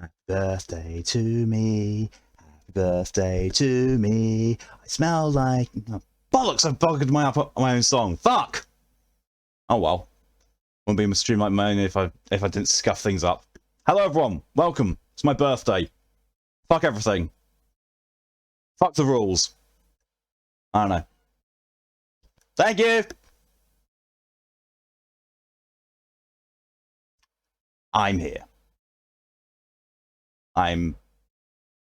Happy birthday to me. Happy birthday to me. I smell like... Oh, bollocks, I've bugged my own song. Fuck! Oh well. Wouldn't be a stream like mine if I didn't scuff things up. Hello everyone, welcome. It's my birthday. Fuck everything. Fuck the rules. I don't know. Thank you! I'm here. I'm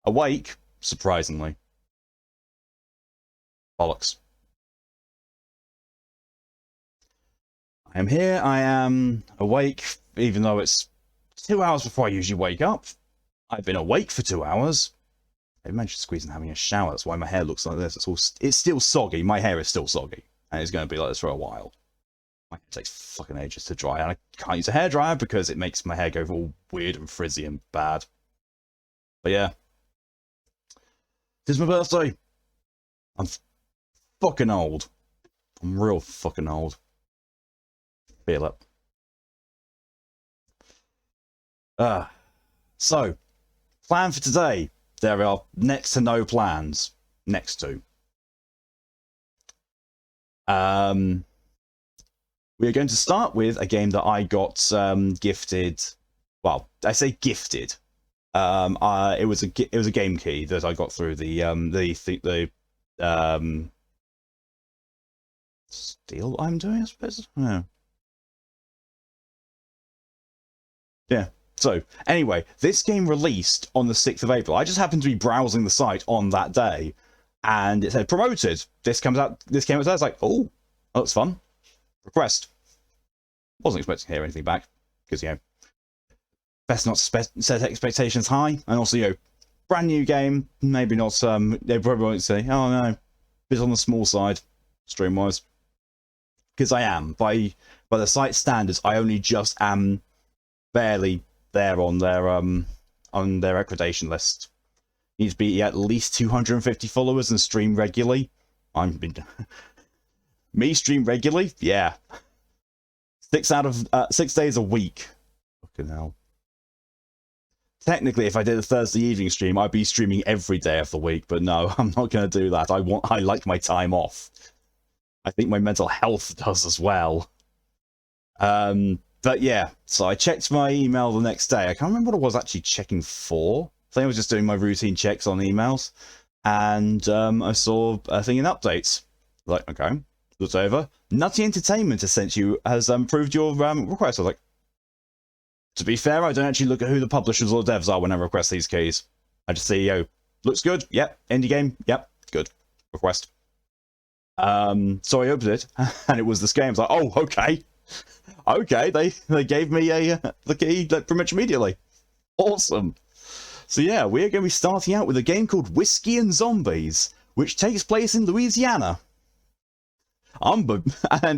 awake, surprisingly. Bollocks. I am here, I am awake, even though it's 2 hours before I usually wake up. I've been awake for 2 hours. I mentioned squeezing having a shower, that's why my hair looks like this. It's still soggy, my hair is still soggy. And it's going to be like this for a while. My hair takes fucking ages to dry, and I can't use a hairdryer because it makes my hair go all weird and frizzy and bad. But yeah. It's my birthday. I'm fucking old. I'm real fucking old. Feel it. So, plan for today. There are next to no plans. Next to. We are going to start with a game that I got gifted. Well, I say gifted. It was a game key that I got through the steal I'm doing, I suppose. Yeah. So anyway, this game released on the 6th of April. I just happened to be browsing the site on that day, and it said promoted. This came out. I was like, oh, that's fun. Request. Wasn't expecting to hear anything back because best not set expectations high, and also brand new game. Maybe not. They probably won't say, oh no, bit on the small side, stream wise, because I am by the site standards. I only just am barely there on their accreditation list. Needs to be at least 250 followers and stream regularly. Me stream regularly, yeah. 6 days a week. Fucking hell. Technically, if I did a Thursday evening stream, I'd be streaming every day of the week. But no, I'm not going to do that. I like my time off. I think my mental health does as well. But yeah, so I checked my email the next day. I can't remember what I was actually checking for. I think I was just doing my routine checks on emails. And I saw a thing in updates. Like, okay, looked over. Nutty Entertainment has approved your request. I was like, to be fair, I don't actually look at who the publishers or devs are when I request these keys. I just see, looks good. Yep. Indie game. Yep. Good. Request. So I opened it, and it was this game. I was like, oh, okay. Okay, they gave me the key pretty much immediately. Awesome. So yeah, we're going to be starting out with a game called Whiskey and Zombies, which takes place in Louisiana. And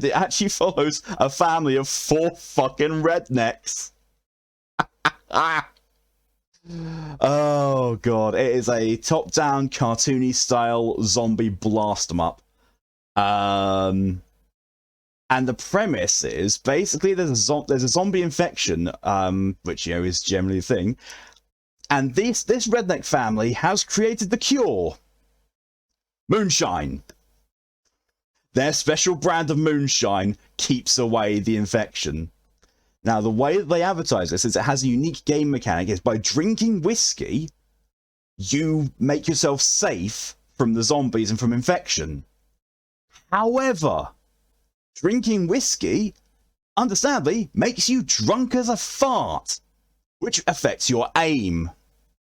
it actually follows a family of 4 fucking rednecks. Oh god, it is a top-down cartoony style zombie blast 'em up. And the premise is basically there's a zombie infection, which is generally a thing, and this redneck family has created the cure: moonshine. Their special brand of moonshine keeps away the infection. Now, the way that they advertise this is it has a unique game mechanic. Is by drinking whiskey, you make yourself safe from the zombies and from infection. However, drinking whiskey, understandably, makes you drunk as a fart, which affects your aim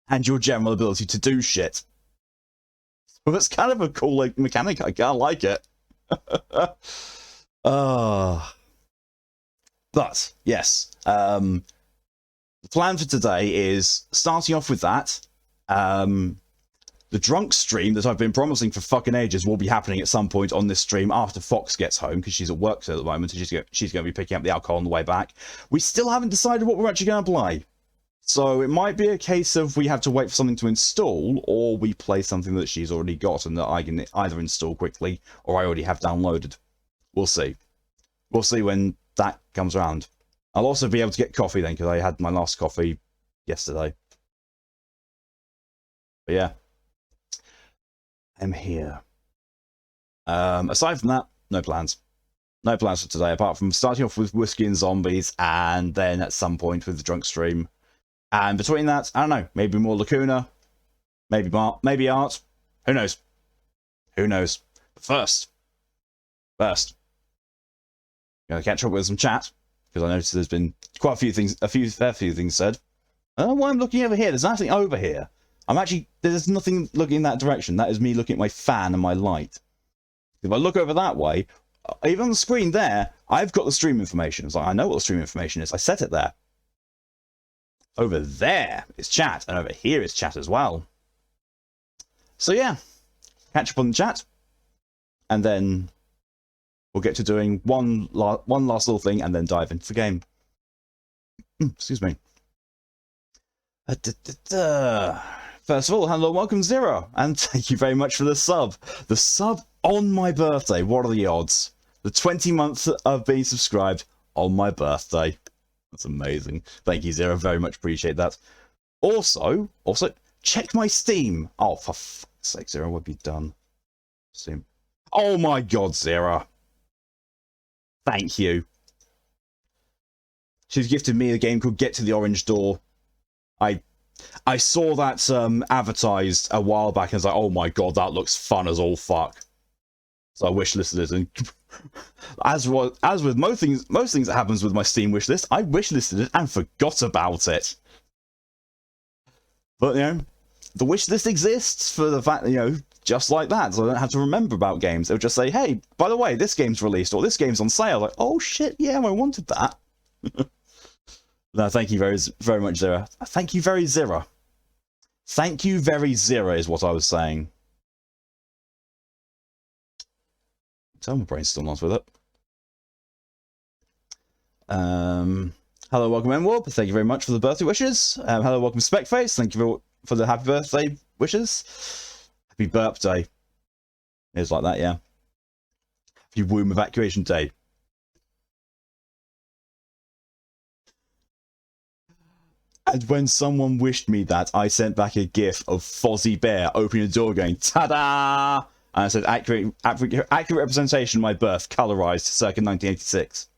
and your general ability to do shit. So it's kind of a cool mechanic. I kind of like it. But yes, the plan for today is starting off with that. The drunk stream that I've been promising for fucking ages will be happening at some point on this stream after Fox gets home, because she's at work at the moment, and she's going to be picking up the alcohol on the way back. We still haven't decided what we're actually going to play. So it might be a case of we have to wait for something to install, or we play something that she's already got and that I can either install quickly or I already have downloaded. We'll see. We'll see when that comes around. I'll also be able to get coffee then, because I had my last coffee yesterday. But yeah, I'm here. Aside from that, no plans. No plans for today, apart from starting off with Whiskey and Zombies, and then at some point with the Drunk Stream. And between that, I don't know, maybe more Lacuna, maybe art. Who knows? Who knows? But first, gonna catch up with some chat, because I noticed there's been quite a few things, a fair few things said. I don't know why I'm looking over here. There's nothing over here. There's nothing looking in that direction. That is me looking at my fan and my light. If I look over that way, even on the screen there, I've got the stream information. It's like, I know what the stream information is. I set it there. Over there is chat, and over here is chat as well. So yeah, catch up on the chat, and then we'll get to doing one last little thing, and then dive into the game. Excuse me. First of all, hello, welcome Zero, and thank you very much for the sub. The sub on my birthday. What are the odds? The 20 months of being subscribed on my birthday. That's amazing. Thank you, Zero. Very much appreciate that. Also, check my Steam. Oh, for fuck's sake, Zero, what have you done? Steam. Oh my god, Zero. Thank you. She's gifted me a game called Get to the Orange Door. I saw that advertised a while back and I was like, oh my god, that looks fun as all fuck. So I wishlisted it, and as with most things that happens with my Steam wishlist, I wishlisted it and forgot about it. But you know, the wishlist exists for the fact that, you know, just like that, so I don't have to remember about games. It'll just say, hey, by the way, this game's released, or this game's on sale. Like, oh shit, yeah, I wanted that. No, thank you very much, Zero. Thank you very Zero. Thank you very Zero is what I was saying. Tell my brain's still not with it. Hello, welcome Enwarp. Thank you very much for the birthday wishes. Hello, welcome Specface. Thank you for the happy birthday wishes. Happy burp day. It's like that, yeah. Happy womb evacuation day. And when someone wished me that, I sent back a gif of Fozzie Bear opening a door going, ta-da! And I said, accurate representation of my birth, colorized, circa 1986.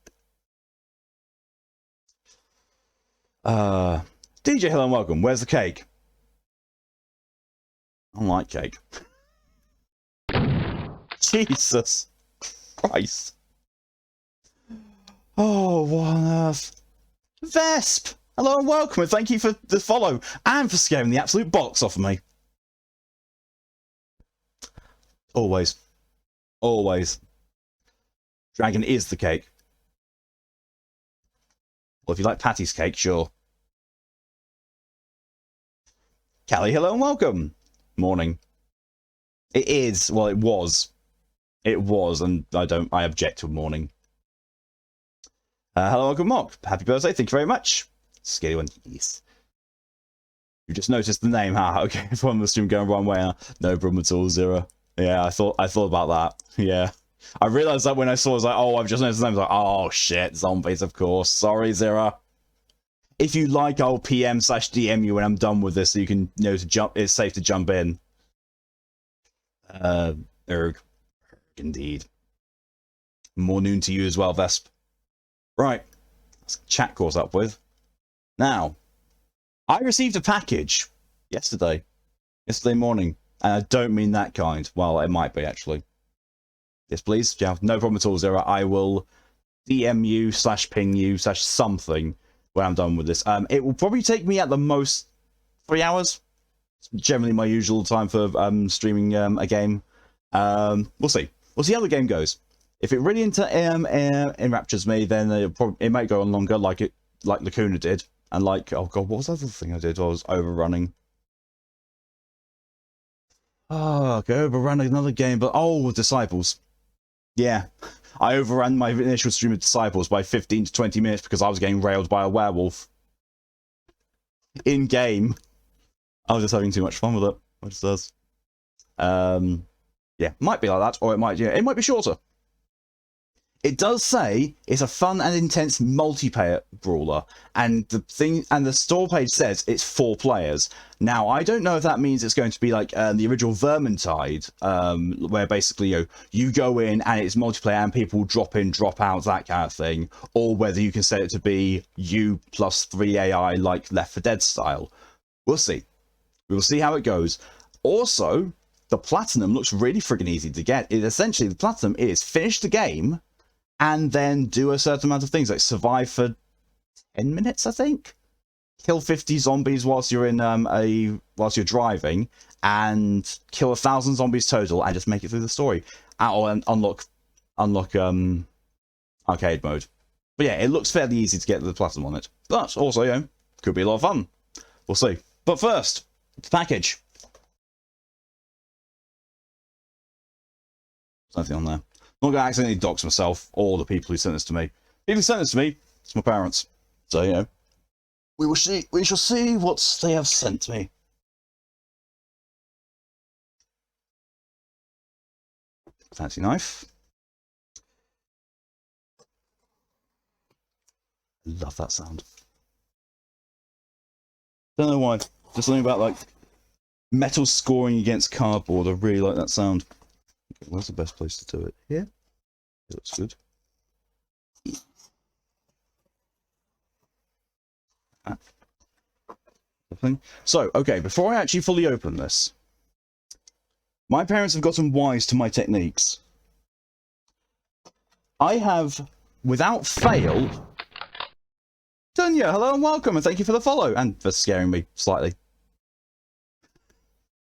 DJ, hello and welcome. Where's the cake? I don't like cake. Jesus Christ. Oh, what on earth? Vesp! Hello and welcome, and thank you for the follow, and for scaring the absolute bollocks off of me. Always. Always. Dragon is the cake. Well, if you like Patty's cake, sure. Callie, hello and welcome. Morning. It is, well, it was. It was, and I object to morning. Hello, welcome, Malk. Happy birthday, thank you very much. Scary one, yes. You just noticed the name, huh? Okay, if I'm the stream going one way, no problem at all, Zero. Yeah, I thought about that. Yeah. I realised that when I saw it, I was like, oh, I've just noticed the name. I was like, oh shit, zombies, of course. Sorry, Zero. If you like, I'll PM/DM you when I'm done with this, so you can, you know, it's safe to jump in. Erg. Indeed. More noon to you as well, Vesp. Right. Let's chat caught up with. Now, I received a package yesterday morning, and I don't mean that kind. Well, it might be, actually. Yes, please. Yeah, no problem at all, Zero. I will DM you, /ping you, /something when I'm done with this. It will probably take me at the most 3 hours. It's generally my usual time for streaming a game. We'll see. We'll see how the game goes. If it really enraptures me, then it might go on longer, like Lacuna did. And like, oh god, what was the other thing I did while I was overrunning? Oh, okay, overrun another game, but oh, Disciples. Yeah, I overran my initial stream of Disciples by 15 to 20 minutes because I was getting railed by a werewolf. In game. I was just having too much fun with it. It just does. Yeah, might be like that, or it might be shorter. It does say it's a fun and intense multiplayer brawler, and the store page says it's 4 players. Now, I don't know if that means it's going to be like the original Vermintide, where basically you go in and it's multiplayer and people drop in, drop out, that kind of thing, or whether you can set it to be you plus 3 AI like Left 4 Dead style. We'll see. We'll see how it goes. Also, the platinum looks really friggin' easy to get. Essentially, the platinum is finish the game and then do a certain amount of things, like survive for 10 minutes, I think. Kill 50 zombies whilst you're in whilst you're driving, and kill 1,000 zombies total, and just make it through the story. Or unlock arcade mode. But yeah, it looks fairly easy to get the platinum on it. But also, could be a lot of fun. We'll see. But first, the package. There's nothing on there. I'm not going to accidentally dox myself or the people who sent this to me. People who sent this to me, it's my parents. So, we will see. We shall see what they have sent me. Fancy knife. I love that sound. Don't know why. Just something about like metal scoring against cardboard. I really like that sound. Okay, where's the best place to do it? Here? It looks good. So, okay, before I actually fully open this, my parents have gotten wise to my techniques. I have, without fail... Dunya, hello and welcome, and thank you for the follow, and for scaring me slightly.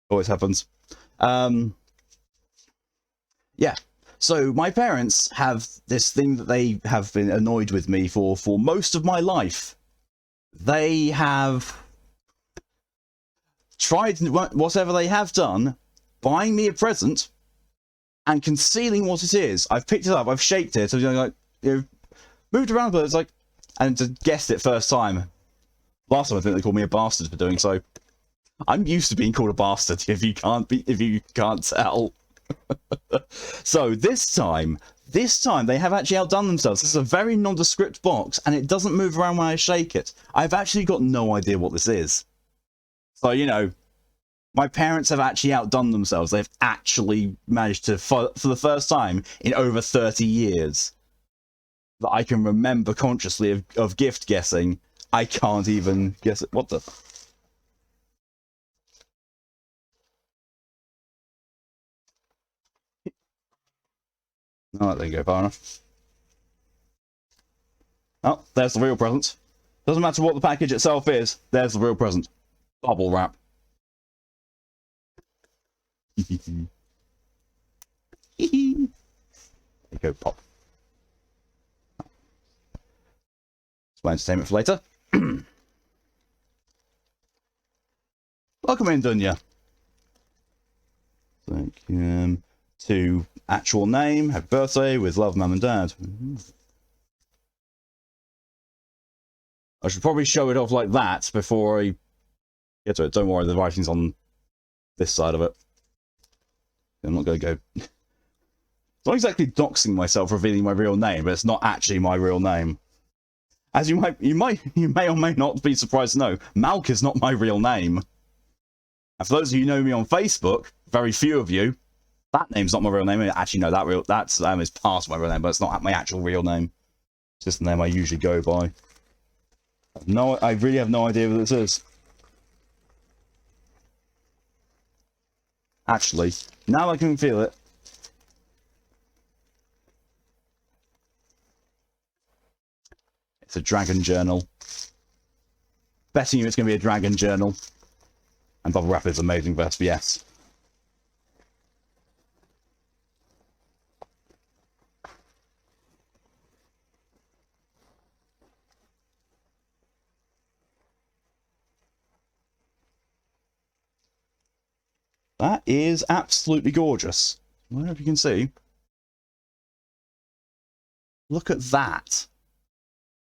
Always happens. Yeah. So my parents have this thing that they have been annoyed with me for most of my life. They have tried whatever they have done, buying me a present and concealing what it is. I've picked it up, I've shaked it, so moved around, but it's like, and guessed it first time. Last time I think they called me a bastard for doing so. I'm used to being called a bastard if you can't tell. So this time they have actually outdone themselves. This is a very nondescript box, and it doesn't move around when I shake it. I've actually got no idea what this is. So, my parents have actually outdone themselves. They've actually managed to, for the first time in over 30 years, that I can remember consciously of gift guessing. I can't even guess it. What the... Oh, there you go, far enough. Oh, there's the real present. Doesn't matter what the package itself is, there's the real present. Bubble wrap. There you go, pop. It's my entertainment for later. Welcome in, Dunya. Thank you. To actual name, happy birthday, with love, mum and dad. I should probably show it off like that before I get to it. Don't worry, the writing's on this side of it. I'm not going to go... It's not exactly doxing myself, revealing my real name, but it's not actually my real name. As you may or may not be surprised to know, Malk is not my real name. And for those of you who know me on Facebook, very few of you, that name's not my real name. Actually, no, that's is past my real name, but it's not my actual real name. It's just the name I usually go by. I really have no idea what this is. Actually, now I can feel it. It's a dragon journal. Betting you it's going to be a dragon journal. And bubble wrap is amazing for SBS. That is absolutely gorgeous. I don't know if you can see. Look at that.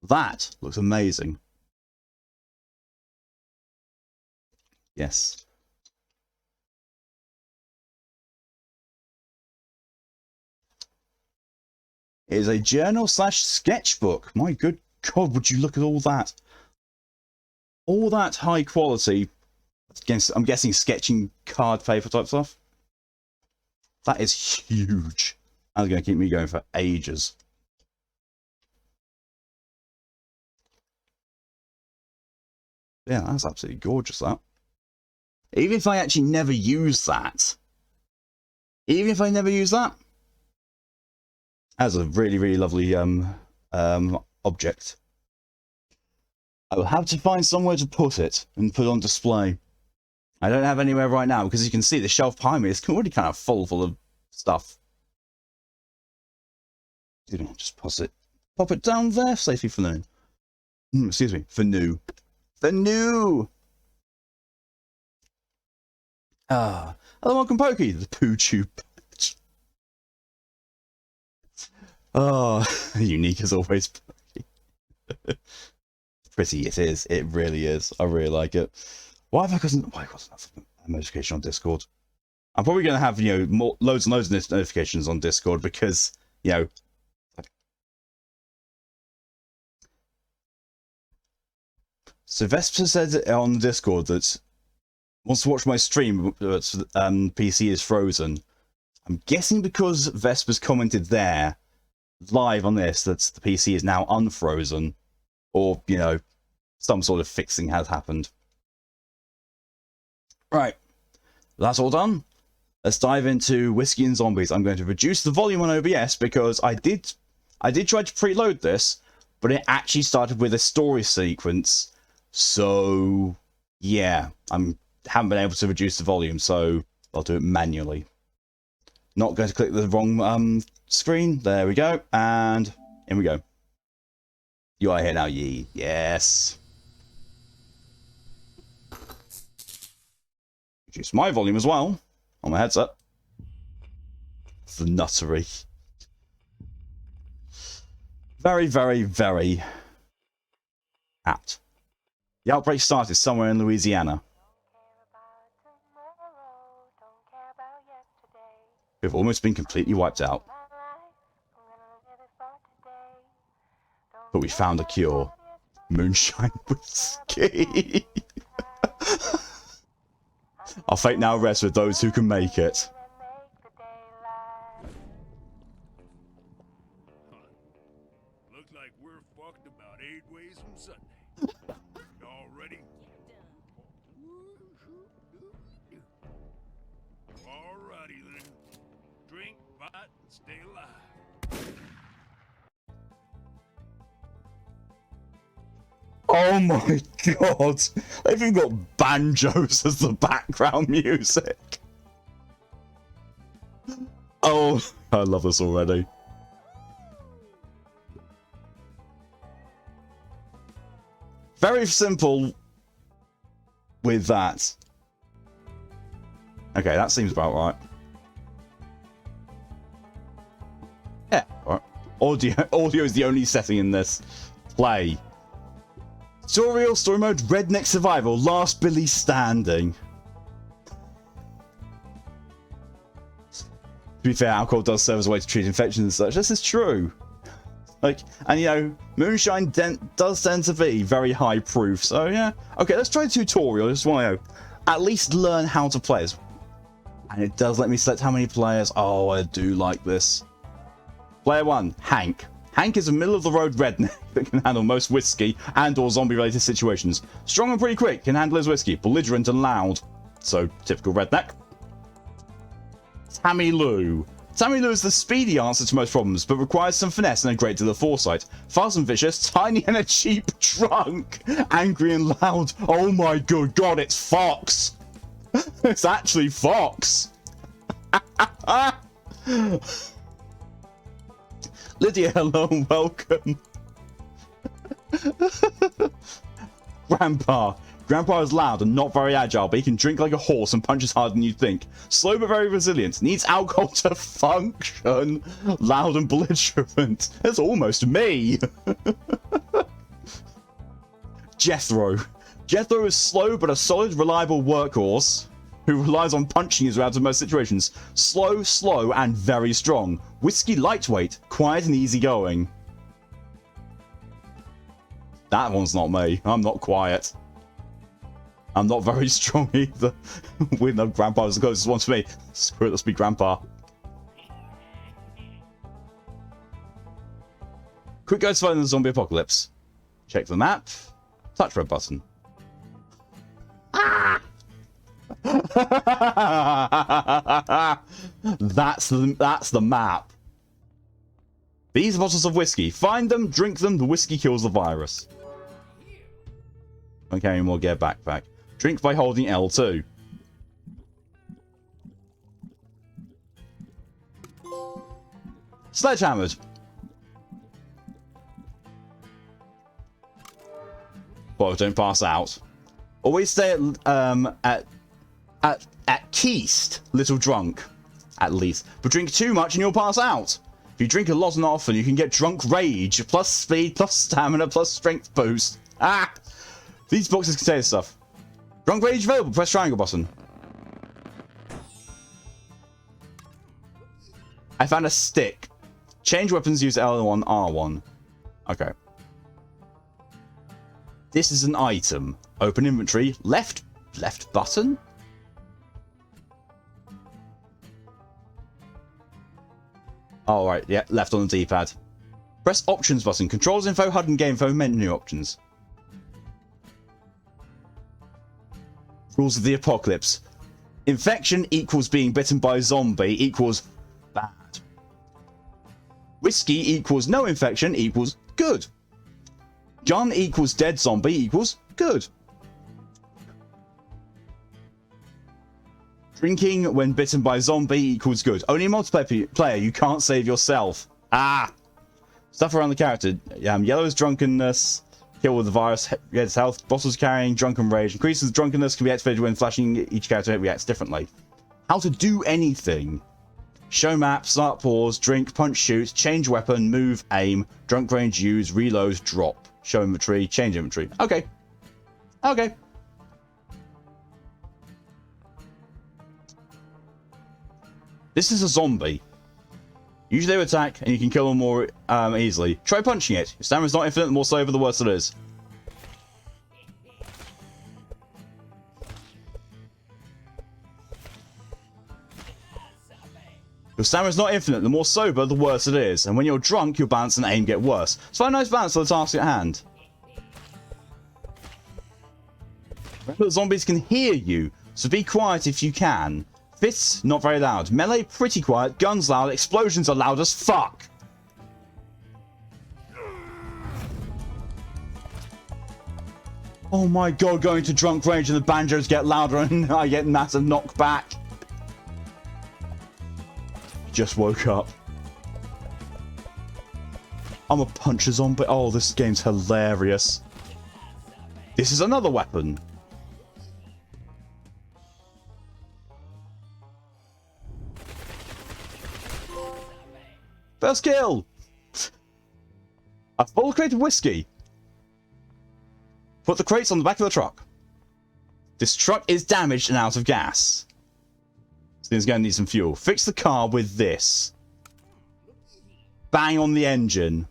That looks amazing. Yes. It is a journal slash sketchbook. My good God, would you look at all that? All that high quality, I'm guessing sketching card paper type stuff. That is huge. That's going to keep me going for ages. Yeah, that's absolutely gorgeous, that. Even if I actually never use that. Even if I never use that. That's a really, really lovely object. I will have to find somewhere to put it and put on display. I don't have anywhere right now because you can see the shelf behind me is already kind of full of stuff. Just pop it down there safely for now. Excuse me, for new. For new! Ah, hello, welcome, Pokey, the poo tube. Oh, unique as always. Pretty it is. It really is. I really like it. Why wasn't enough notification on Discord? I'm probably going to have, you know, loads and loads of notifications on Discord because, you know. So Vesper said on Discord that wants to watch my stream, but PC is frozen. I'm guessing because Vesper's commented there, live on this, that the PC is now unfrozen. Or, you know, some sort of fixing has happened. Right. That's all done. Let's dive into Whiskey and Zombies. I'm going to reduce the volume on OBS because I did try to preload this, but it actually started with a story sequence. So, yeah, haven't been able to reduce the volume, so I'll do it manually. Not going to click the wrong screen. There we go, and in we go. You are here now, ye. Yes. Reduce my volume as well on my headset. The nuttery. Very, very, very apt. The outbreak started somewhere in Louisiana. We've almost been completely wiped out. But we found a cure. Moonshine whiskey. Our fate now rests with those who can make it. Looks like we're fucked about 8 ways from Sunday. Y'all ready? Alrighty then. Drink, fight, and stay alive. Oh my God! They've even got banjos as the background music. Oh, I love this already. Very simple with that. Okay, that seems about right. Yeah, right. Audio is the only setting in this. Play. Tutorial, story mode, redneck survival, last Billy standing. To be fair, alcohol does serve as a way to treat infections and such. This is true. Like, and you know, moonshine does tend to be very high proof. So yeah. Okay, let's try a tutorial. I just want to at least learn how to play this. And it does let me select how many players. Oh, I do like this. Player 1, Hank. Hank is a middle-of-the-road redneck that can handle most whiskey and or zombie-related situations. Strong and pretty quick, can handle his whiskey. Belligerent and loud. So, typical redneck. Tammy Lou. Tammy Lou is the speedy answer to most problems, but requires some finesse and a great deal of foresight. Fast and vicious, tiny and a cheap drunk. Angry and loud. Oh my good God, it's Fox. It's actually Fox. Lydia, hello and welcome. Grandpa. Grandpa is loud and not very agile, but he can drink like a horse and punches harder than you'd think. Slow but very resilient. Needs alcohol to function. Loud and belligerent. That's almost me. Jethro. Jethro is slow but a solid, reliable workhorse. who relies on punching his way out of most situations. Slow, slow, and very strong. Whiskey lightweight, quiet and easygoing. That one's not me. I'm not quiet. I'm not very strong either. Weird enough, Grandpa was the closest one to me. Screw it, let's be Grandpa. Quick guide to find the zombie apocalypse. Check the map. Touch red button. Ah! That's the map. These are bottles of whiskey. Find them, drink them. The whiskey kills the virus. Don't carry more gear backpack. Drink by holding L2. Sledgehammered. Well, don't pass out. Always stay at least little drunk, at least. But drink too much and you'll pass out. If you drink a lot and often, you can get drunk rage, plus speed, plus stamina, plus strength boost. Ah! These boxes contain stuff. Drunk rage available. Press triangle button. I found a stick. Change weapons. Use L1, R1. Okay. This is an item. Open inventory. Left button? Oh, right. Yeah, left on the D-pad. Press options button. Controls info, HUD and game info, menu options. Rules of the apocalypse. Infection equals being bitten by a zombie equals bad. Whiskey equals no infection equals good. Gun equals dead zombie equals good. Drinking when bitten by a zombie equals good. Only multiplayer player, you can't save yourself. Ah! Stuff around the character. Yellow is drunkenness. Kill with the virus. Red is health. Bottles carrying. Drunken rage. Increases drunkenness. Can be activated when flashing. Each character reacts differently. How to do anything. Show map. Start pause. Drink. Punch shoot. Change weapon. Move. Aim. Drunk range. Use. Reload. Drop. Show inventory. Change inventory. Okay. Okay. This is a zombie. Usually they attack, and you can kill them more easily. Try punching it. Your stamina's not infinite, the more sober, the worse it is. Your stamina's not infinite, the more sober, the worse it is. And when you're drunk, your balance and aim get worse. So find a nice balance for the task at hand. Remember, the zombies can hear you, so be quiet if you can. Fists, not very loud. Melee, pretty quiet. Guns loud. Explosions are loud as fuck. Oh my god, going to drunk range and the banjos get louder and I get massive knockback. Just woke up. I'm a punch a zombie. Oh, this game's hilarious. This is another weapon. First kill! A full crate of whiskey. Put the crates on the back of the truck. This truck is damaged and out of gas. So it's going to need some fuel. Fix the car with this. Bang on the engine.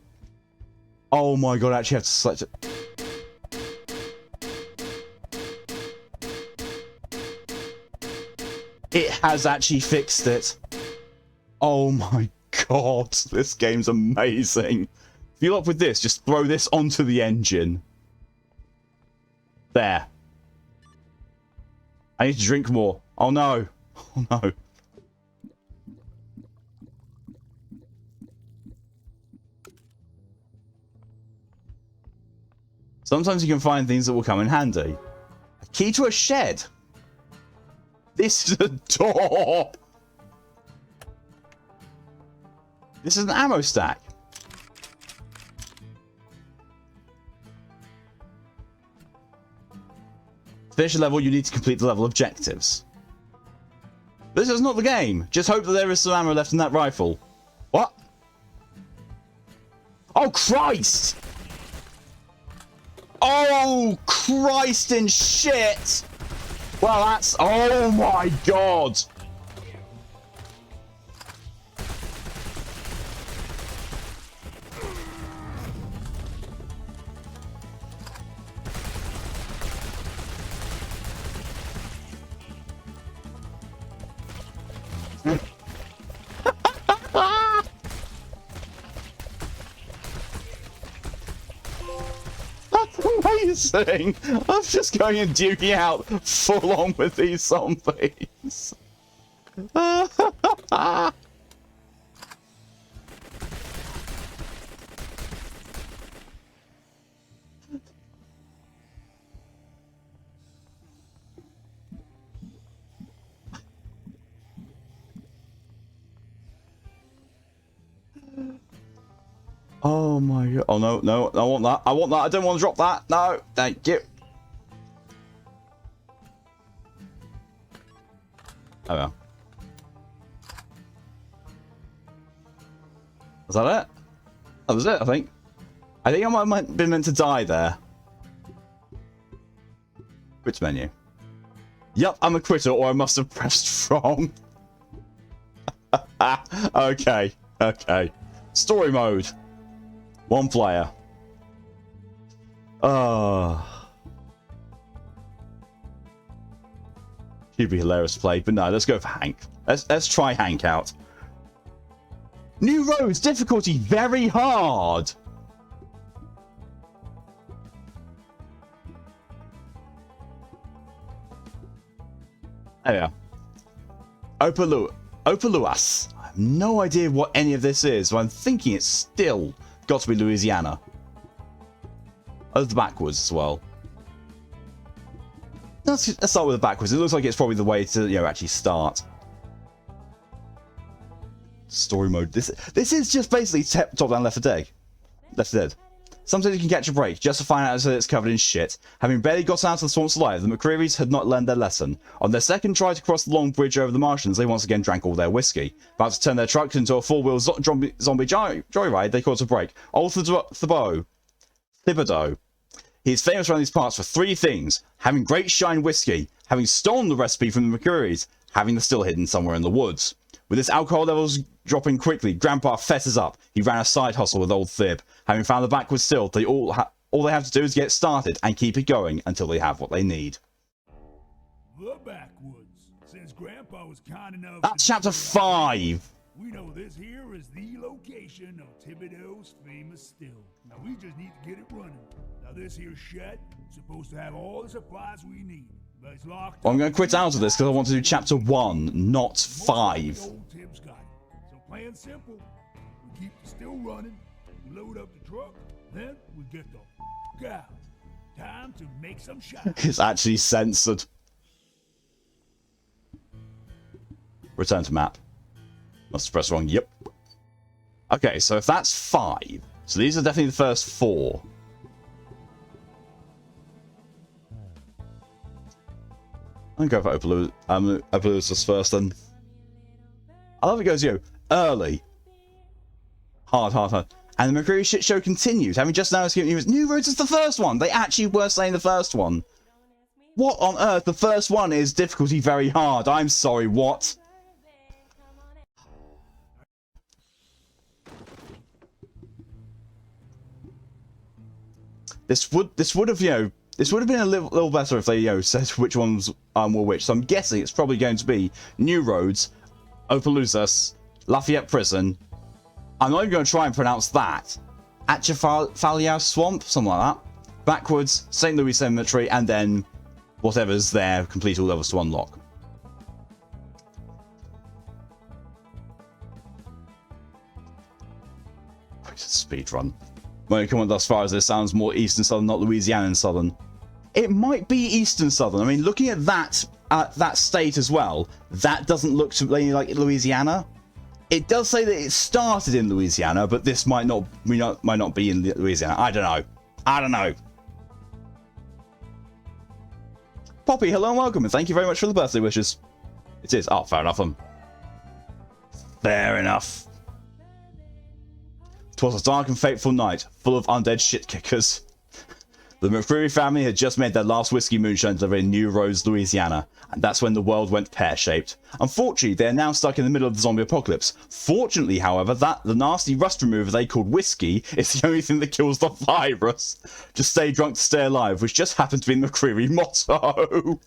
Oh my god, I actually have to select it. It has actually fixed it. Oh my god, this game's amazing. Fuel up with this, just throw this onto the engine. There. I need to drink more. Oh no. Oh no. Sometimes you can find things that will come in handy. A key to a shed. This is a door. This is an ammo stack. To finish a level, you need to complete the level objectives. This is not the game. Just hope that there is some ammo left in that rifle. What? Oh, Christ! Oh, Christ and shit! Well, that's... Oh my god! That's amazing! I'm just going and duking out full on with these zombies. Oh my god. Oh no, no, I want that. I want that. I don't want to drop that. No, thank you. Oh well. Was that it? That was it, I think. I think I might have been meant to die there. Which menu? Yup, I'm a quitter, or I must have pressed wrong. Okay, okay. Story mode. One player. He'd be hilarious to play, but no, let's go for Hank. Let's try Hank out. New roads, difficulty very hard. There we are. Opaluas. I have no idea what any of this is, but I'm thinking it's still got to be Louisiana. Oh, the backwards as well. Let's start with the backwards. It looks like it's probably the way to, you know, actually start. Story mode. This is just basically top-down Left 4 Dead. Sometimes you can catch a break, just to find out that it's covered in shit. Having barely got out of the swamps alive, the McCreary's had not learned their lesson. On their second try to cross the long bridge over the Martians, they once again drank all their whiskey. About to turn their truck into a four-wheel zombie joyride, they caught a break. Old Thibodeau. He is famous around these parts for three things: having great shine whiskey, having stolen the recipe from the McCreary's, having the still hidden somewhere in the woods. With his alcohol levels dropping quickly, Grandpa fesses up. He ran a side hustle with old Thib. Having found the backwards still, all they have to do is get started and keep it going until they have what they need. The backwoods. Since Grandpa was kind enough. That's chapter 5. We know this here is the location of Thibodeau's famous still. Now we just need to get it running. Now this here shed is supposed to have all the supplies we need. But it's locked. Well, I'm going to quit out of this because I want to do chapter 1, not 5. Old Tim's got it. So plain simple, we keep the still running, we load up the truck, then we get the go. Time to make some shine. It's actually censored. Return to map. Must have pressed wrong. Yep. Okay, so if that's 5, so these are definitely the first 4. I'm going to go for Opelousas first then. I love it goes, early. Hard. And the McCreary shit show continues. Having just now escaped news, New Roads is the first one. They actually were saying the first one. What on earth? The first one is difficulty very hard. I'm sorry, what? This would have been a little better if they said which ones were which. So I'm guessing it's probably going to be New Roads, Opelousas, Lafayette Prison. I'm not even going to try and pronounce that. Atchafalaya Swamp, something like that. Backwards, St. Louis Cemetery, and then whatever's there, complete all levels to unlock. Speed run. When you come on thus far as this sounds more Eastern Southern, not Louisiana Southern. It might be Eastern Southern. I mean, looking at that state as well, that doesn't look to me like Louisiana. It does say that it started in Louisiana, but this might not be in Louisiana. I don't know. Poppy, hello and welcome, and thank you very much for the birthday wishes. It is. Oh, fair enough. Fair enough. 'Twas a dark and fateful night, full of undead shit kickers. The McCreary family had just made their last whiskey moonshine delivery in New Rose, Louisiana, and that's when the world went pear-shaped. Unfortunately, they are now stuck in the middle of the zombie apocalypse. Fortunately, however, the nasty rust remover they called whiskey is the only thing that kills the virus. Just stay drunk to stay alive, which just happened to be the McCreary motto.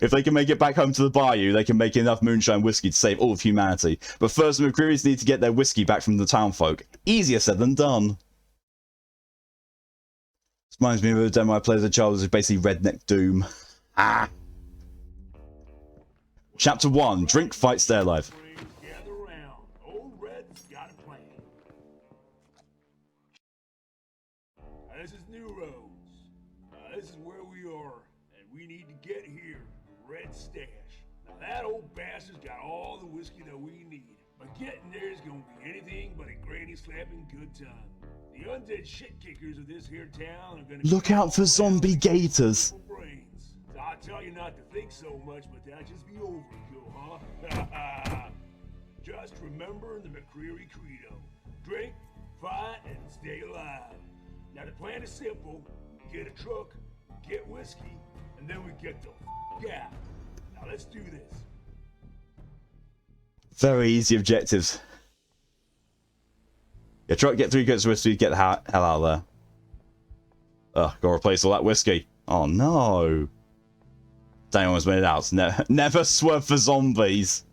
If they can make it back home to the bayou, they can make enough moonshine whiskey to save all of humanity. But first, the McCrearys need to get their whiskey back from the townfolk. Easier said than done. This reminds me of a demo I played as a child, which is basically Redneck Doom. Ah. Chapter 1. Drink, fight, stay alive. Gather round. Old Red's got a plan. This is New Rose. This is where we are, and we need to get here. Red stash. Now that old bastard's got all the whiskey that we need. But getting there is gonna be anything but a granny slapping good time. The undead shit kickers of this here town are gonna look out for zombie gators. Brains. So I tell you not to think so much, but that just be overkill, huh? Just remember the McCreary credo: drink, fight, and stay alive. Now the plan is simple: get a truck, get whiskey, and then we get the out. Now let's do this. Very easy objectives. Yeah, try to get 3 goats of whiskey, get the hell out of there. Ugh, gotta replace all that whiskey. Oh no. Dang, almost made it out. Never swerve for zombies.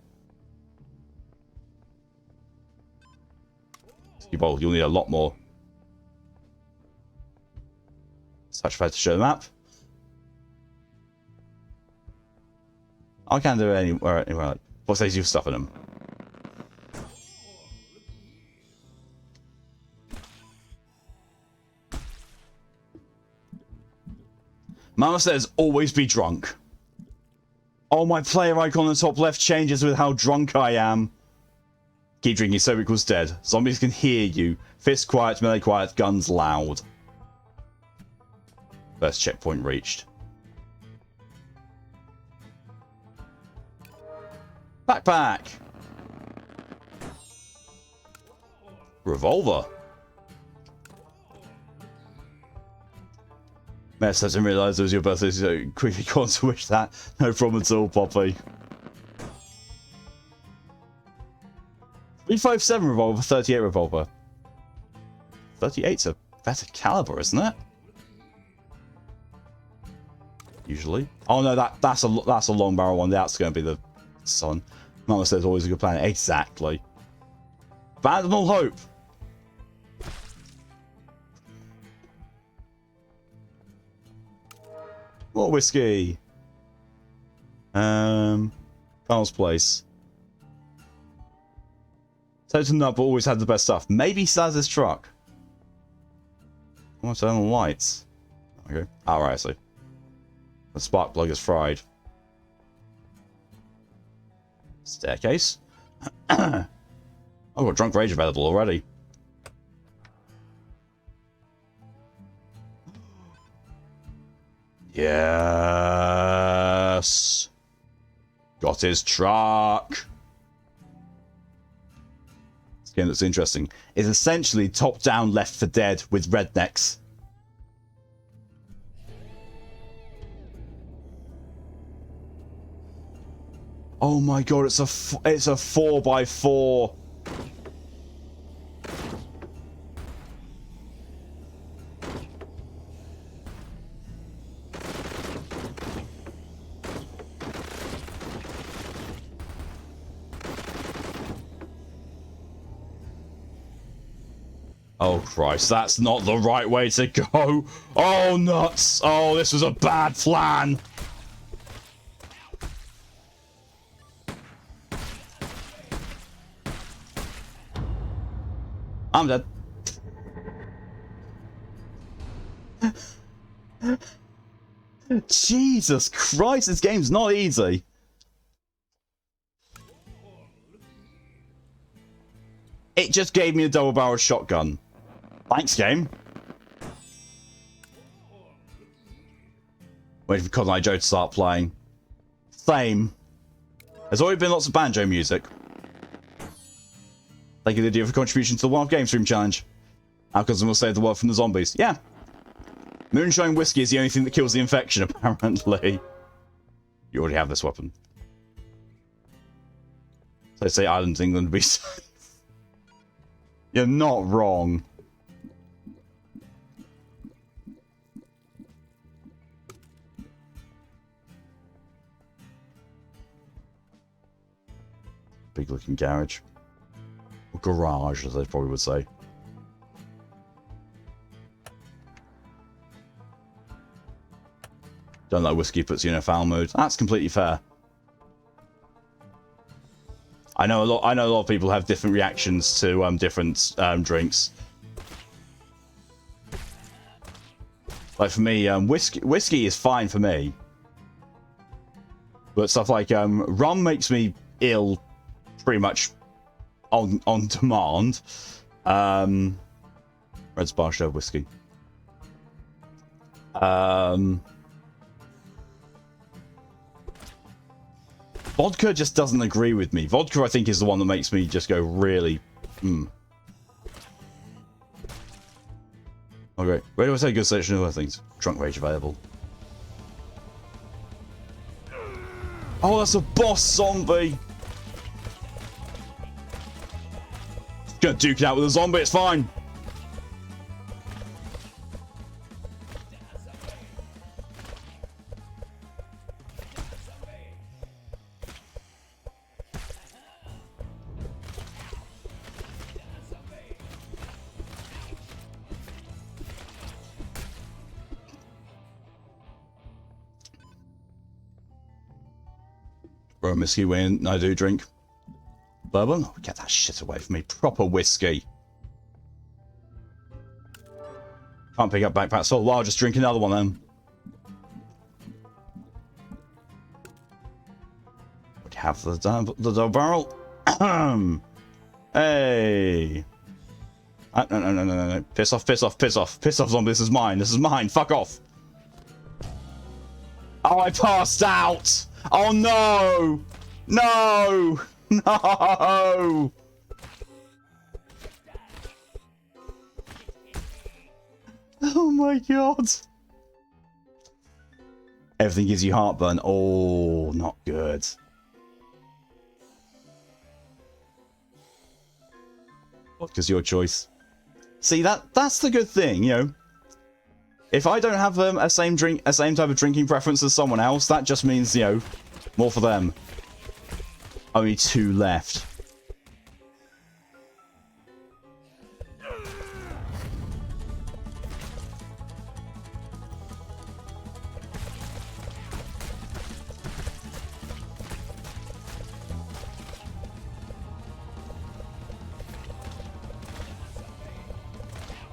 Whiskey bowl, you'll need a lot more. Touch pad to show the map. I can't do it anywhere. What says you've stuff in them? Mama says, always be drunk. Oh, my player icon on the top left changes with how drunk I am. Keep drinking, so equals dead. Zombies can hear you. Fist quiet, melee quiet, guns loud. First checkpoint reached. Backpack! Revolver. Mess, I didn't realise it was your birthday, so quickly gone to wish that. No problem at all, Poppy. 357 revolver, 38 revolver. 38's a better caliber, isn't it? Usually. Oh no, that's a long barrel one. That's going to be the sun. Mama says always a good plan. Exactly. Abandon all hope. More whiskey. Carl's place. Totem Nut always had the best stuff. Maybe Saz's truck. Almost on the lights. Okay. Alright, I see. The spark plug is fried. Staircase. I've got Drunk Rage available already. Yes. Got his truck. This game that's interesting is essentially top-down Left 4 Dead with rednecks. Oh my god, it's a 4x4. Oh Christ, that's not the right way to go. Oh nuts. Oh, this was a bad plan. I'm dead. Jesus Christ, this game's not easy. It just gave me a double barrel shotgun. Thanks, game. Waiting for Cotton Eye Joe to start playing. Same. There's already been lots of banjo music. Thank you, Lydia, for contribution to the Wild Game Stream Challenge. Our cousin will save the world from the zombies. Yeah. Moonshine whiskey is the only thing that kills the infection, apparently. You already have this weapon. So they say Ireland's England would be safe. You're not wrong. Big looking garage. Or garage, as they probably would say. Don't like whiskey puts you in a foul mood. That's completely fair. I know a lot of people have different reactions to different drinks. Like for me, whiskey is fine for me. But stuff like rum makes me ill pretty much on demand. Red Spar Show whiskey. Vodka just doesn't agree with me. Vodka, I think, is the one that makes me just go really... Okay, where do I say good selection of other things? Drunk Rage available. Oh, that's a boss zombie! Gonna duke it out with a zombie, it's fine! Bro, whiskey when I do drink bourbon. Oh, get that shit away from me. Proper whiskey. Can't pick up backpacks for a while. Just drink another one then. We have the double barrel. Hey. No. Piss off, piss off, piss off. Piss off, zombie. This is mine. This is mine. Fuck off. Oh, I passed out. Oh no! No! No! Oh my god! Everything gives you heartburn. Oh, not good. Vodka's your choice. See, that's the good thing, you know. If I don't have a same type of drinking preference as someone else, that just means, you know, more for them. Only 2 left.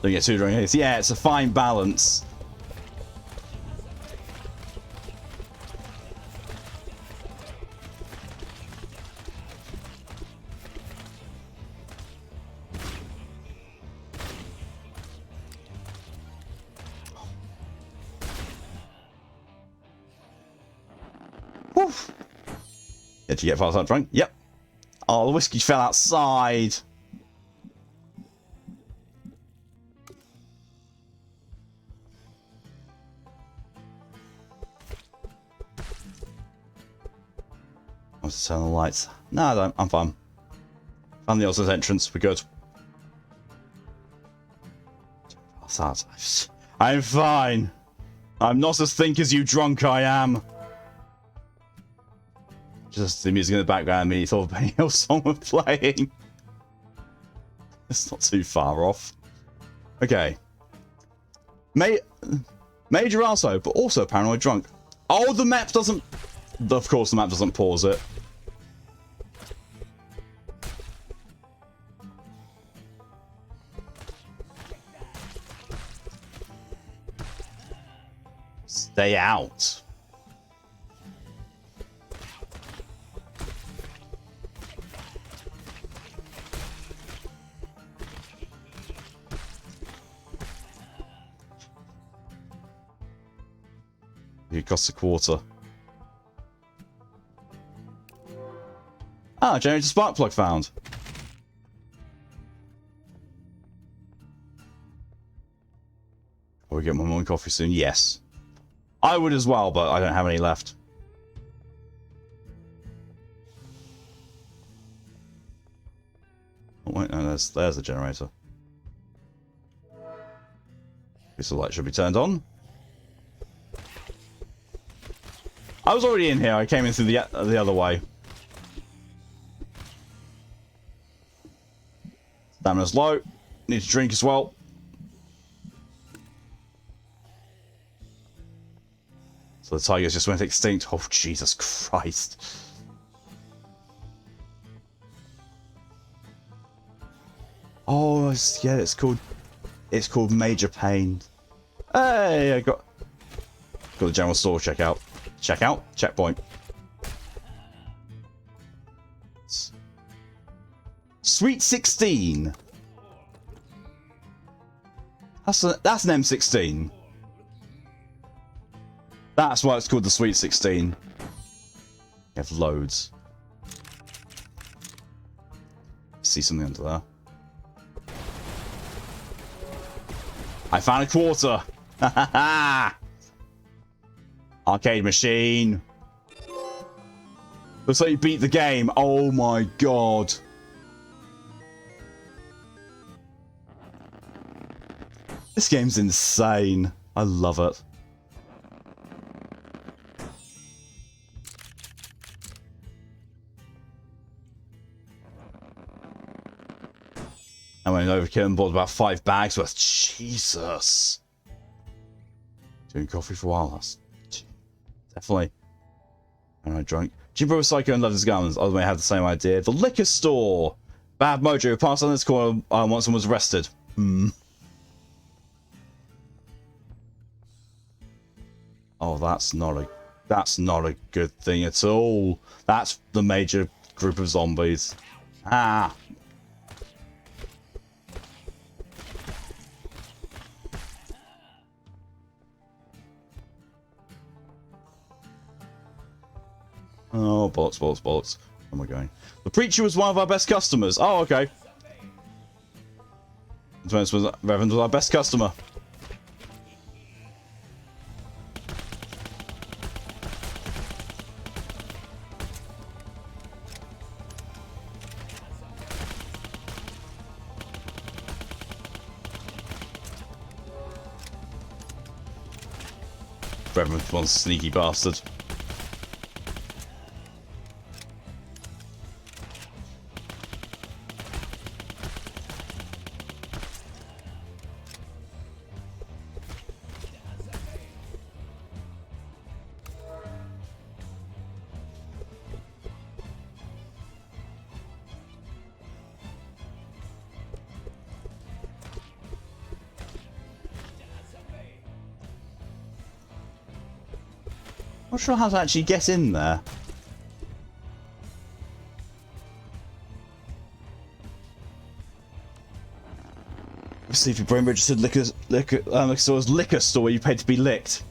Don't get too drunk. Yeah, it's a fine balance. Woof. Did you get past that drunk? Yep. Oh, the whiskey fell outside. Let's turn the lights. No, I don't. I'm fine. Found the opposite entrance. We're good. What's that? I'm fine. I'm not as think as you drunk I am. Just the music in the background, me thought of Benny Hill song was playing. It's not too far off. Okay. Major also, but also paranoid drunk. Oh, the map doesn't... Of course the map doesn't pause it. Stay out. It costs a quarter. Ah, generator spark plug found. Will we get my morning coffee soon? Yes. I would as well, but I don't have any left. Oh wait, no, there's the generator. This light should be turned on. I was already in here. I came in through the other way. Stamina's low. Need to drink as well. So the tigers just went extinct. Oh, Jesus Christ. Oh, yeah, it's called Major Pain. Hey, I got the general store checkout. Checkpoint. Sweet 16. That's an M16. That's why it's called the Sweet 16. You have loads. See something under there. I found a quarter. Ha ha ha! Arcade machine. Looks like you beat the game. Oh my god. This game's insane. I love it. I went overkill and bought about 5 bags worth. Jesus. Doing coffee for a while. That's definitely. And I drunk. Jimbo was psycho and loved his guns. I had the same idea. The liquor store. Bad mojo. Passed on this corner once and was arrested. Oh, that's not a good thing at all. That's the major group of zombies. Ah. Oh, bollocks. Where am I going? The preacher was one of our best customers. Oh, okay. Reverend was our best customer. Reverend was one sneaky bastard. Not sure how to actually get in there. See if your brain registered liquor store's liquor store where you paid to be licked.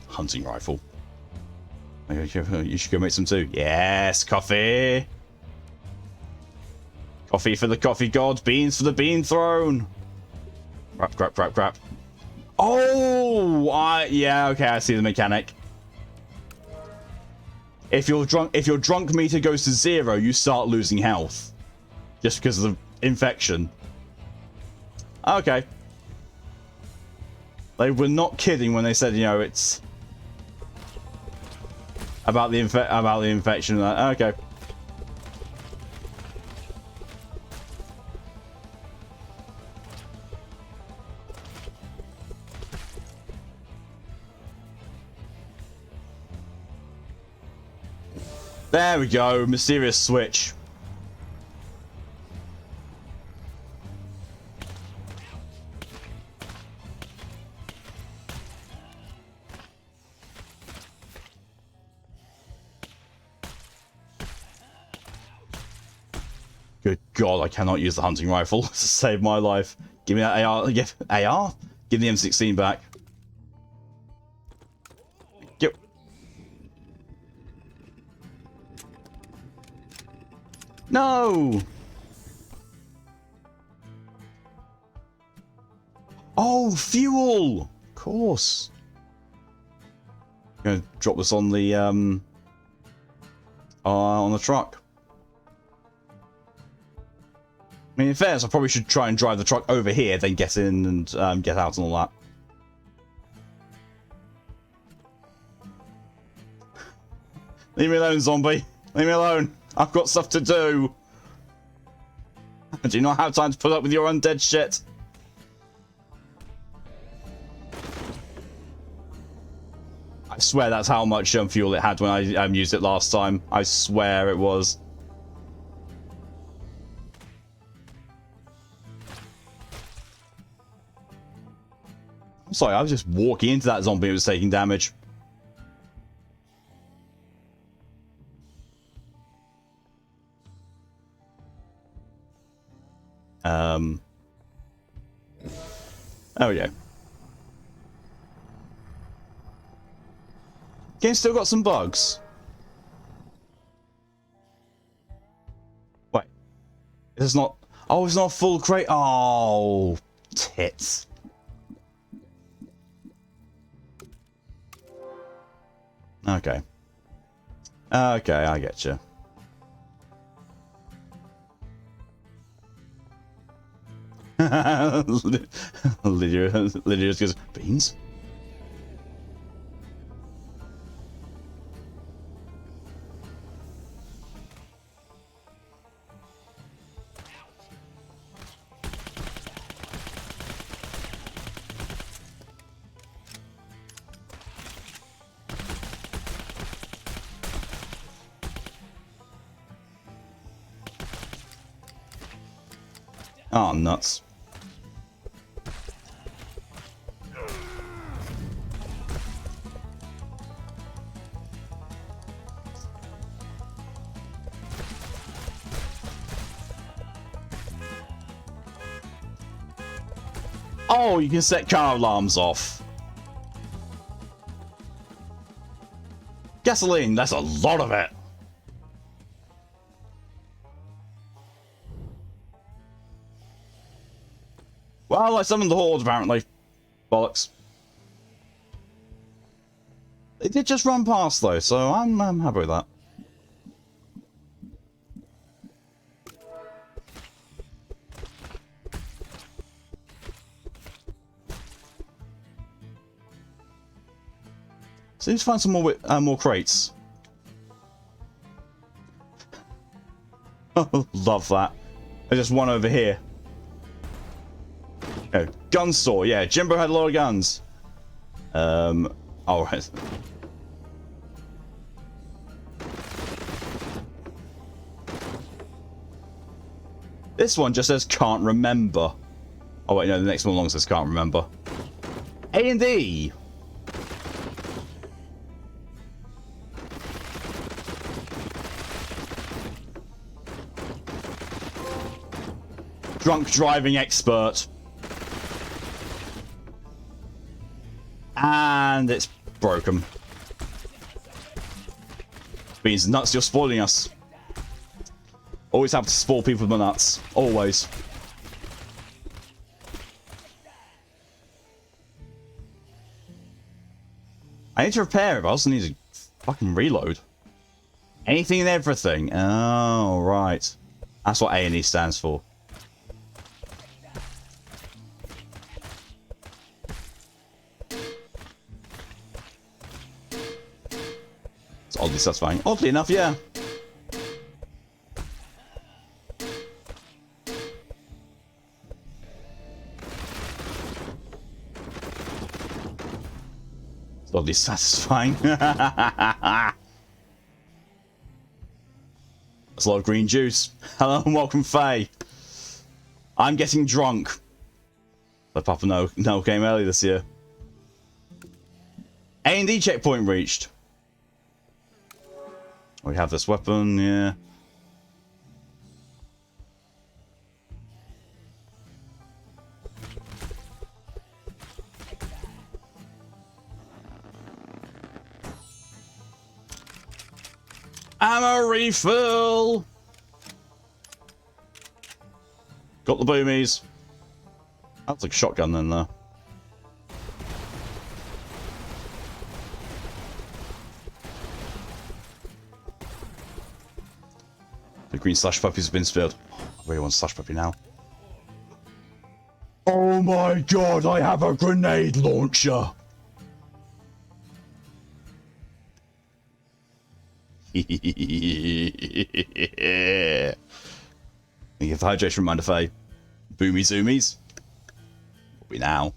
Hunting rifle. You should go make some too. Yes, coffee. Coffee for the coffee god, beans for the bean throne. Crap. Oh, yeah, okay, I see the mechanic. If your drunk meter goes to 0, you start losing health. Just because of the infection. Okay. They were not kidding when they said, you know, it's about the infection. Okay. There we go, mysterious switch. Good God, I cannot use the hunting rifle to save my life. Give me that AR. AR? Give the M16 back. No! Oh, fuel! Of course. Gonna drop this on the truck. I mean, in fairness, I probably should try and drive the truck over here, then get in and get out and all that. Leave me alone, zombie. Leave me alone. I've got stuff to do. I do not have time to put up with your undead shit. I swear that's how much fuel it had when I used it last time. I swear it was. I'm sorry, I was just walking into that zombie and it was taking damage. There we go. Game still got some bugs. Wait. It's not... Oh, it's not full crate. Oh, tits. Okay. Okay, I get you. Lydia just goes, beans? Oh, nuts. Oh, you can set car alarms off. Gasoline, that's a lot of it. Well, I summoned the horde, apparently. Bollocks. They did just run past, though, so I'm happy with that. So let's find some more crates. Love that. There's just one over here. Oh, gun store. Yeah, Jimbo had a lot of guns. All right. This one just says can't remember. Oh wait, no, the next one long says can't remember. A&D. Drunk driving expert. And it's broken. Means nuts, you're spoiling us. Always have to spoil people with my nuts. Always. I need to repair it, but I also need to fucking reload. Anything and everything. Oh, right. That's what A&E stands for. It's oddly satisfying. Oddly enough, yeah. It's oddly satisfying. That's a lot of green juice. Hello and welcome, Faye. I'm getting drunk. But Papa No came early this year. A&D checkpoint reached. We have this weapon, yeah. Ammo refill! Got the boomies. That's like a shotgun then, though. The green slush puppies have been spilled. I really want slush puppy now. Oh my god, I have a grenade launcher! You have hydration reminder for boomy zoomies. What we now?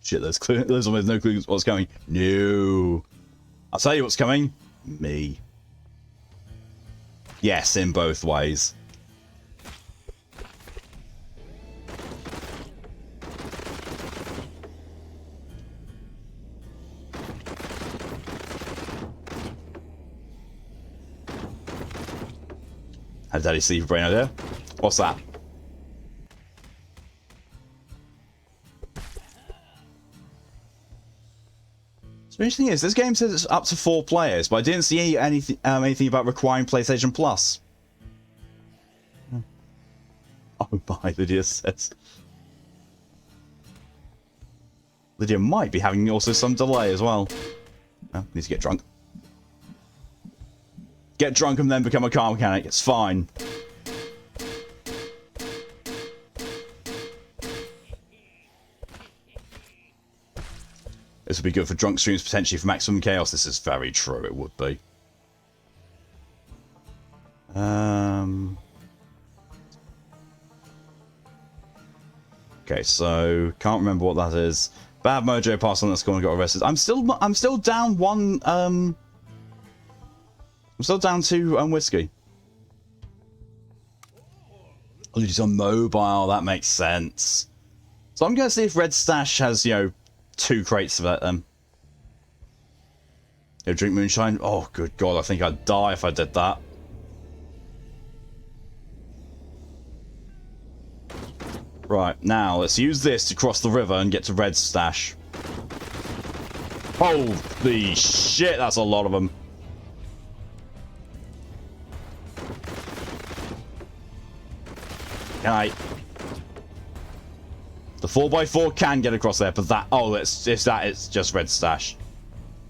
Shit, there's almost no clue what's coming. No. I'll tell you what's coming. Me. Yes, in both ways. Had Daddy Steve brain idea? What's that? The interesting thing is, this game says it's up to 4 players, but I didn't see anything about requiring PlayStation Plus. Oh my, Lydia says. Lydia might be having also some delay as well. Oh, need to get drunk. Get drunk and then become a car mechanic, it's fine. This would be good for drunk streams, potentially for maximum chaos. This is very true, it would be. Okay, so can't remember what that is. Bad Mojo passed on that school and got arrested. I'm still down one. I'm still down 2 whiskey. Oh, he's on mobile. That makes sense. So I'm gonna see if Red Stash has 2 crates of that then. Drink moonshine. Oh, good God! I think I'd die if I did that. Right, now let's use this to cross the river and get to Red Stash. Holy shit, that's a lot of them. Can I? The 4x4 can get across there, but that... Oh, it's just Red Stash.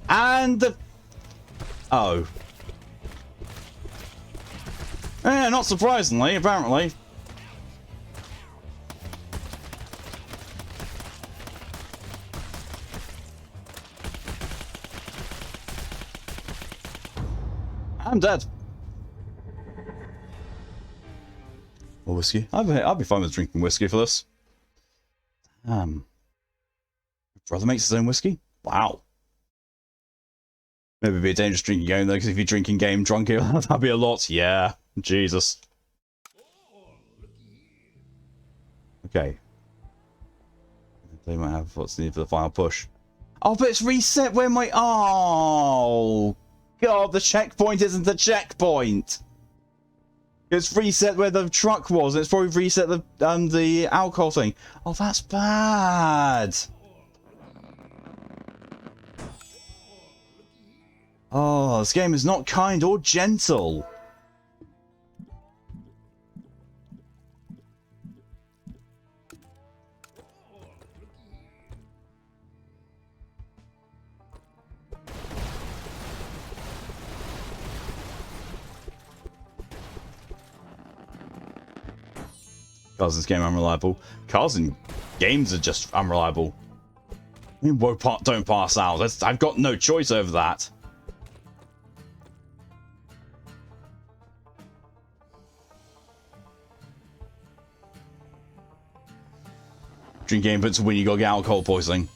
And the... Oh. Not surprisingly, apparently. I'm dead. More whiskey. I'd be fine with drinking whiskey for this. Brother makes his own whiskey? Wow. Maybe be a dangerous drinking game though, because if you drink in game drunk, that'd be a lot. Yeah. Jesus. Okay. They might have what's needed for the final push. Oh, but it's reset where my... Oh, God, the checkpoint isn't the checkpoint. It's reset where the truck was. It's probably reset the alcohol thing. Oh, that's bad. Oh, this game is not kind or gentle. Cars in this game unreliable. Cars in games are just unreliable. I mean, don't pass out. I've got no choice over that. Drink game, but to win you gotta get alcohol poisoning.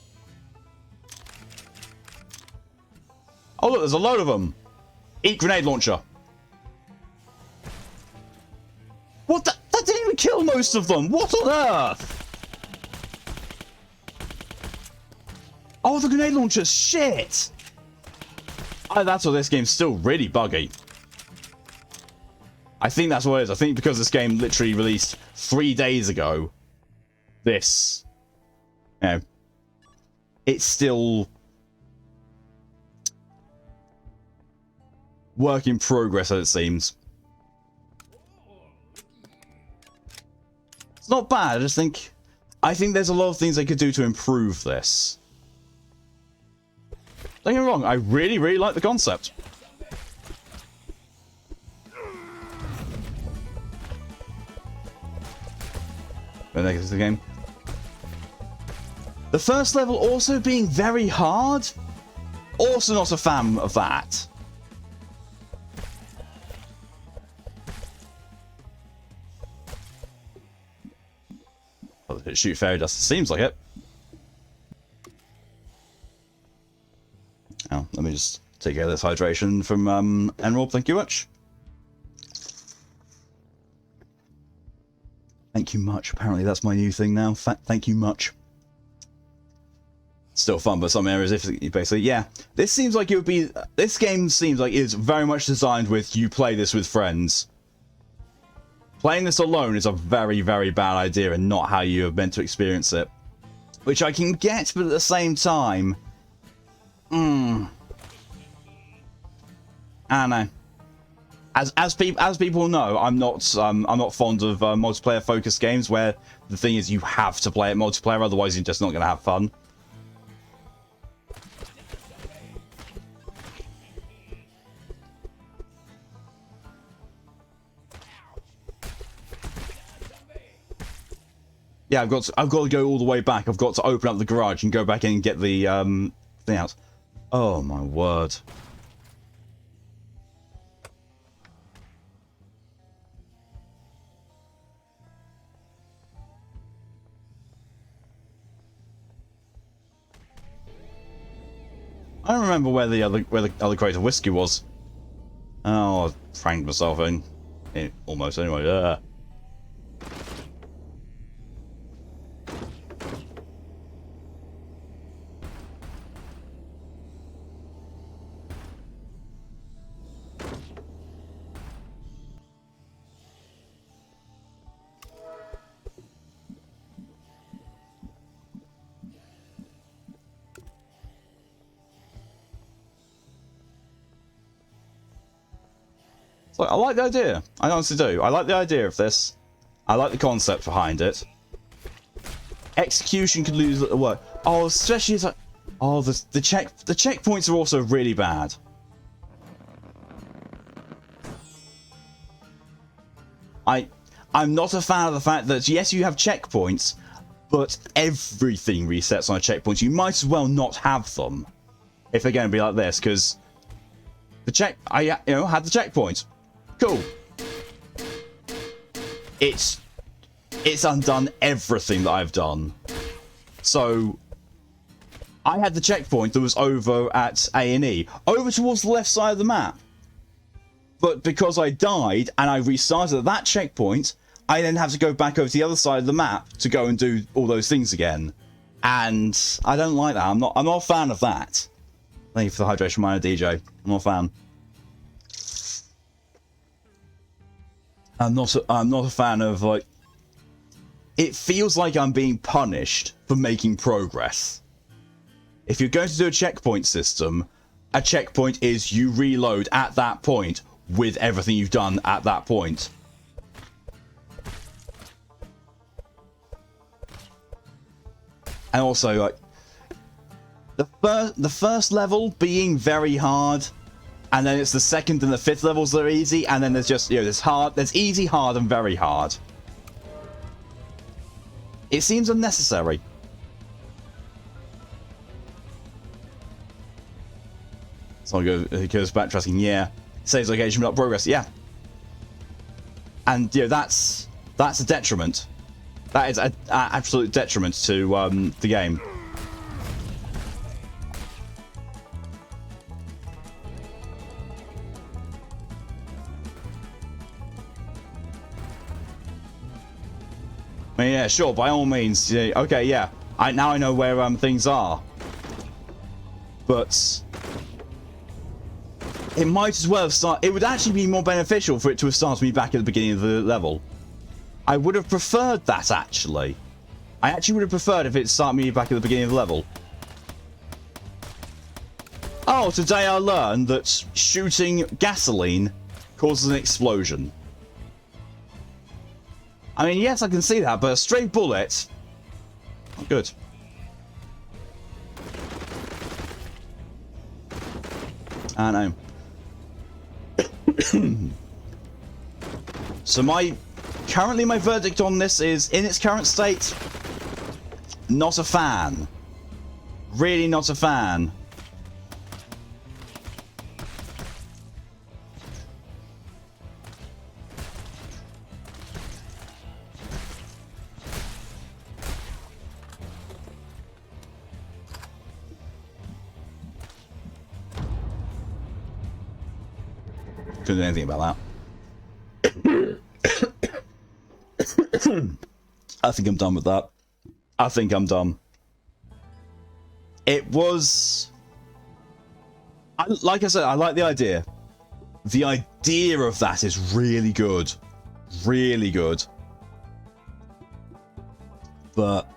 Oh look, there's a load of them. Eat grenade launcher. What the? That didn't even kill most of them. What on earth? Oh, the grenade launcher. Shit. Oh, that's why this game's still really buggy. I think that's what it is. I think because this game literally released 3 days ago, it's still work in progress, as it seems. It's not bad. I think there's a lot of things they could do to improve this. Don't get me wrong, I really, really like the concept. The next game. The first level also being very hard. Also not a fan of that. Well, shoot fairy dust, it seems like it. Oh, let me just take care of this hydration from Emerald, thank you much. Thank you much, apparently that's my new thing now. Thank you much. Still fun, but some areas, if you basically, yeah. This seems like it would be, this game seems like it's very much designed with, you play this with friends. Playing this alone is a very, very bad idea and not how you are meant to experience it. Which I can get, but at the same time, I don't know. As people know, I'm not fond of multiplayer focused games where the thing is you have to play it multiplayer, otherwise you're just not going to have fun. Yeah, I've got to go all the way back. I've got to open up the garage and go back in and get the thing out. Oh my word. I don't remember where the other crate of whiskey was. Oh, I franked myself in. Almost anyway. So I like the idea. I honestly do. I like the idea of this. I like the concept behind it. Execution could lose the work. Oh, especially as the checkpoints are also really bad. I'm not a fan of the fact that yes, you have checkpoints, but everything resets on a checkpoint. You might as well not have them if they're going to be like this, because I had the checkpoint. Cool. It's undone everything that I've done. So I had the checkpoint that was over at A&E, over towards the left side of the map. But because I died and I restarted at that checkpoint, I then have to go back over to the other side of the map to go and do all those things again. And I don't like that. I'm not a fan of that. Thank you for the hydration, minor DJ. I'm not a fan. I'm not a fan of, like, it feels like I'm being punished for making progress. If you're going to do a checkpoint system, a checkpoint is you reload at that point with everything you've done at that point. And also, like, the first level being very hard, and then it's the second and the fifth levels that are easy, and then there's just, there's easy, hard, and very hard. It seems unnecessary. So it goes backtracking, yeah. Saves location but not progress, yeah. And, that's a detriment. That is an absolute detriment to the game. I mean, yeah, sure, by all means. Yeah, okay, yeah. Now I know where things are. But it might as well have started. It would actually be more beneficial for it to have started me back at the beginning of the level. I would have preferred that, actually. I actually would have preferred if it started me back at the beginning of the level. Oh, Oh, today I learned that shooting gasoline causes an explosion. I mean, yes, I can see that, but a stray bullet... Not good. I know. So currently my verdict on this is, in its current state, not a fan. Really not a fan. Couldn't do anything about that. I think I'm done with that. I think I'm done. It was... like I said, I like the idea. The idea of that is really good. Really good. But